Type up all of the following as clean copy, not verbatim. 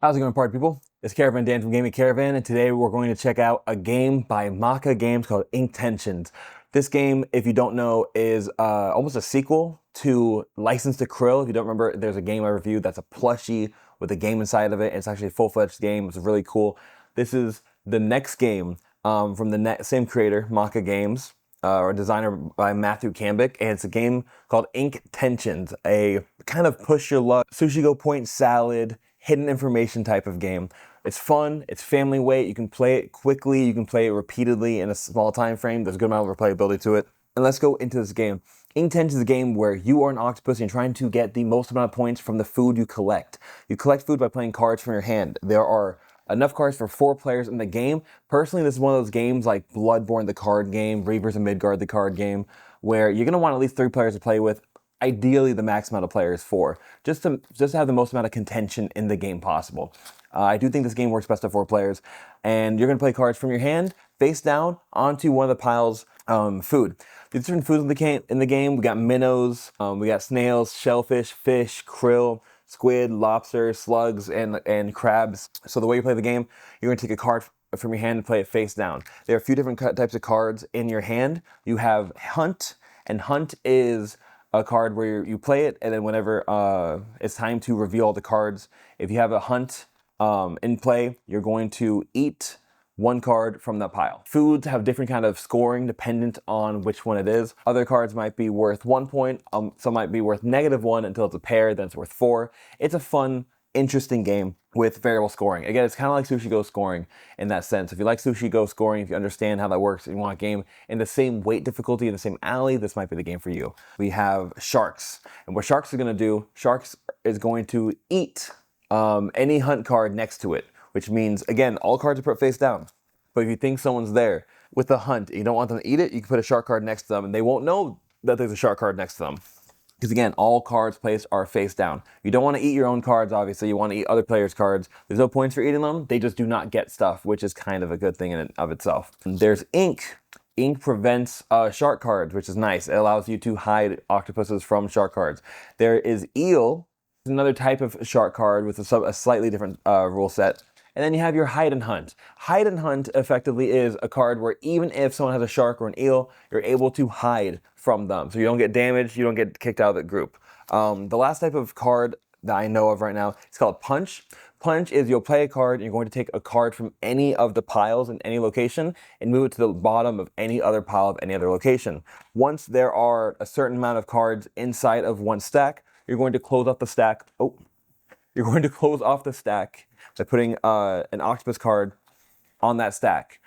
How's it going, party people? It's Caravan Dan from Gaming Caravan, and today we're going to check out a game by MAKA Games called Inktentions. This game, if you don't know, is almost a sequel to License to Krill. If you don't remember, there's a game I reviewed that's a plushie with a game inside of it. It's actually a full-fledged game. It's really cool. This is the next game from the same creator, MAKA Games, or designer by Matthew Cambic, and it's a game called Inktentions, a kind of push your luck, sushi go point salad, hidden information type of game. It's fun, it's family weight, you can play it quickly, you can play it repeatedly in a small time frame. There's a good amount of replayability to it. And let's go into this game. Inktentions is a game where you are an octopus and you're trying to get the most amount of points from the food you collect. You collect food by playing cards from your hand. There are enough cards for 4 players in the game. Personally, this is one of those games like Bloodborne, the card game, Reavers of Midgard, the card game, where you're going to want at least 3 players to play with. Ideally, the max amount of players 4, just to have the most amount of contention in the game possible. I do think this game works best at 4 players, and you're going to play cards from your hand, face down, onto one of the piles food. There's different foods in the game. We got minnows, we got snails, shellfish, fish, krill, squid, lobster, slugs, and crabs. So the way you play the game, you're going to take a card from your hand and play it face down. There are a few different types of cards in your hand. You have Hunt, and Hunt is a card where you play it, and then whenever it's time to reveal all the cards, if you have a Hunt in play, you're going to eat 1 card from that pile. Foods have different kind of scoring dependent on which one it is. Other cards might be worth 1 point, some might be worth -1 until it's a pair, then it's worth 4. It's a fun, interesting game with variable scoring. Again, it's kind of like Sushi Go scoring in that sense. If you like Sushi Go scoring, if you understand how that works, and you want a game in the same weight difficulty, in the same alley, this might be the game for you. We have Sharks. And what Sharks are going to do, Sharks is going to eat any Hunt card next to it, which means, again, all cards are put face down. But if you think someone's there with a Hunt and you don't want them to eat it, you can put a Shark card next to them, and they won't know that there's a Shark card next to them. Because again, all cards placed are face down. You don't want to eat your own cards, obviously. You want to eat other players' cards. There's no points for eating them. They just do not get stuff, which is kind of a good thing in and of itself. And there's Ink. Ink prevents shark cards, which is nice. It allows you to hide octopuses from shark cards. There is Eel, another type of shark card with a slightly different rule set. And then you have your Hide and Hunt. Hide and Hunt effectively is a card where even if someone has a shark or an eel, you're able to hide from them. So you don't get damaged, you don't get kicked out of the group. The last type of card that I know of right now is called Punch. Punch is you'll play a card and you're going to take a card from any of the piles in any location and move it to the bottom of any other pile of any other location. Once there are a certain amount of cards inside of one stack, you're going to close off the stack. You're going to close off the stack by putting an octopus card on that stack.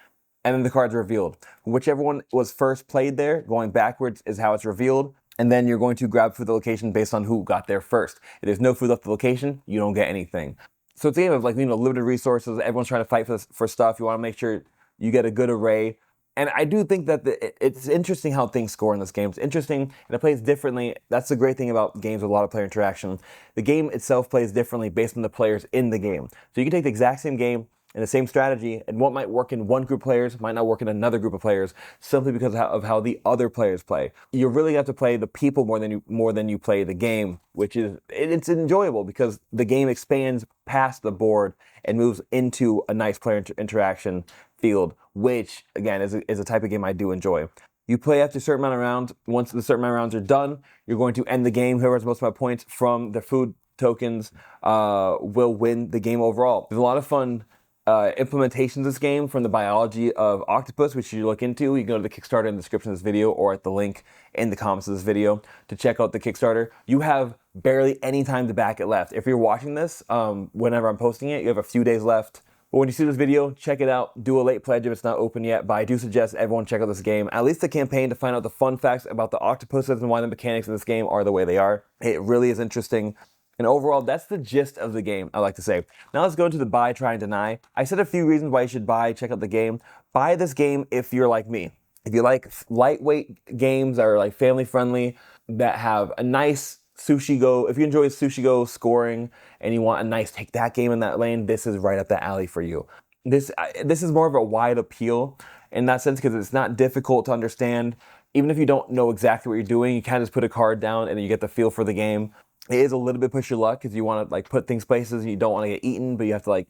And then the card's revealed. Whichever one was first played there, going backwards is how it's revealed. And then you're going to grab food the location based on who got there first. If there's no food left the location, you don't get anything. So it's a game of limited resources. Everyone's trying to fight for stuff. You want to make sure you get a good array. And I do think that it's interesting how things score in this game. It's interesting, and it plays differently. That's the great thing about games with a lot of player interaction. The game itself plays differently based on the players in the game. So you can take the exact same game and the same strategy, and what might work in one group of players might not work in another group of players, simply because of how the other players play. You really have to play the people more than you play the game, which is it's enjoyable because the game expands past the board and moves into a nice player interaction field, which again is a type of game I do enjoy. You play after a certain amount of rounds. Once the certain amount of rounds are done, you're going to end the game. Whoever has the most amount of points from the food tokens will win the game overall. There's a lot of fun implementations of this game from the biology of octopus, which you look into. You can go to the Kickstarter in the description of this video or at the link in the comments of this video to check out the Kickstarter. You have barely any time to back it left. If you're watching this whenever I'm posting it, you have a few days left. But when you see this video, check it out. Do a late pledge if it's not open yet. But I do suggest everyone check out this game, at least the campaign, to find out the fun facts about the octopuses and why the mechanics in this game are the way they are. It really is interesting. And overall, that's the gist of the game, I like to say. Now let's go into the buy, try, and deny. I said a few reasons why you should check out the game. Buy this game if you're like me. If you like lightweight games that are like family friendly, that have a nice Sushi Go, if you enjoy Sushi Go scoring and you want a nice take that game in that lane, this is right up the alley for you. This is more of a wide appeal in that sense because it's not difficult to understand. Even if you don't know exactly what you're doing, you kind of just put a card down and then you get the feel for the game. It is a little bit push your luck because you want to like put things places and you don't want to get eaten, but you have to like,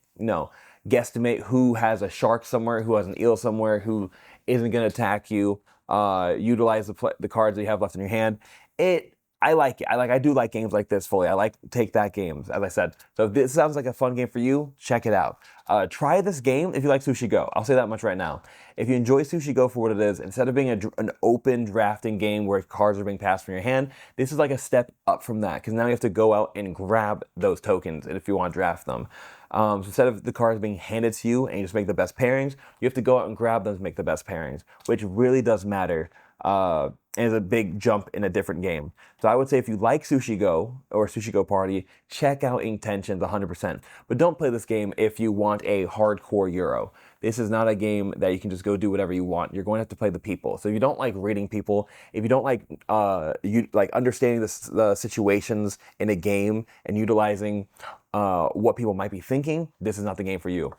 guesstimate who has a shark somewhere, who has an eel somewhere, who isn't going to attack you. Utilize the cards that you have left in your hand. I like it. I do like games like this fully. I like take that games, as I said. So if this sounds like a fun game for you, check it out. Try this game if you like Sushi Go. I'll say that much right now. If you enjoy Sushi Go for what it is, instead of being an open drafting game where cards are being passed from your hand, this is like a step up from that because now you have to go out and grab those tokens if you want to draft them. So instead of the cards being handed to you and you just make the best pairings, you have to go out and grab them to make the best pairings, which really does matter. And is a big jump in a different game. So I would say if you like Sushi Go or Sushi Go Party, check out Inktentions 100%. But don't play this game if you want a hardcore Euro. This is not a game that you can just go do whatever you want. You're going to have to play the people. So if you don't like reading people, if you don't like understanding the situations in a game and utilizing what people might be thinking, this is not the game for you.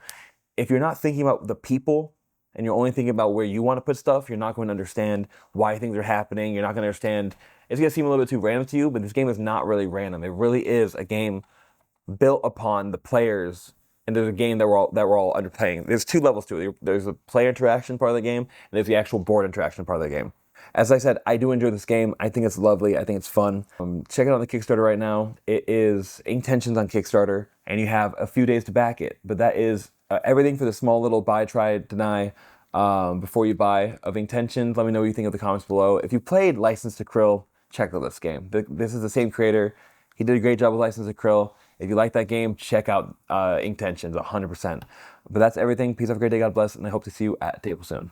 If you're not thinking about the people and you're only thinking about where you want to put stuff, you're not going to understand why things are happening. You're not going to understand. It's going to seem a little bit too random to you, but this game is not really random. It really is a game built upon the players, and there's a game that we're all underplaying. There's two levels to it. There's a player interaction part of the game, and there's the actual board interaction part of the game. As I said, I do enjoy this game. I think it's lovely. I think it's fun. Check it out on the Kickstarter right now. It is Inktentions on Kickstarter, and you have a few days to back it. But that is everything for the small little buy, try, deny before you buy of Inktentions. Let me know what you think in the comments below. If you played License to Krill, check out this game. This is the same creator. He did a great job with License to Krill. If you like that game, check out Inktentions 100%. But that's everything. Peace, have a great day. God bless, and I hope to see you at the table soon.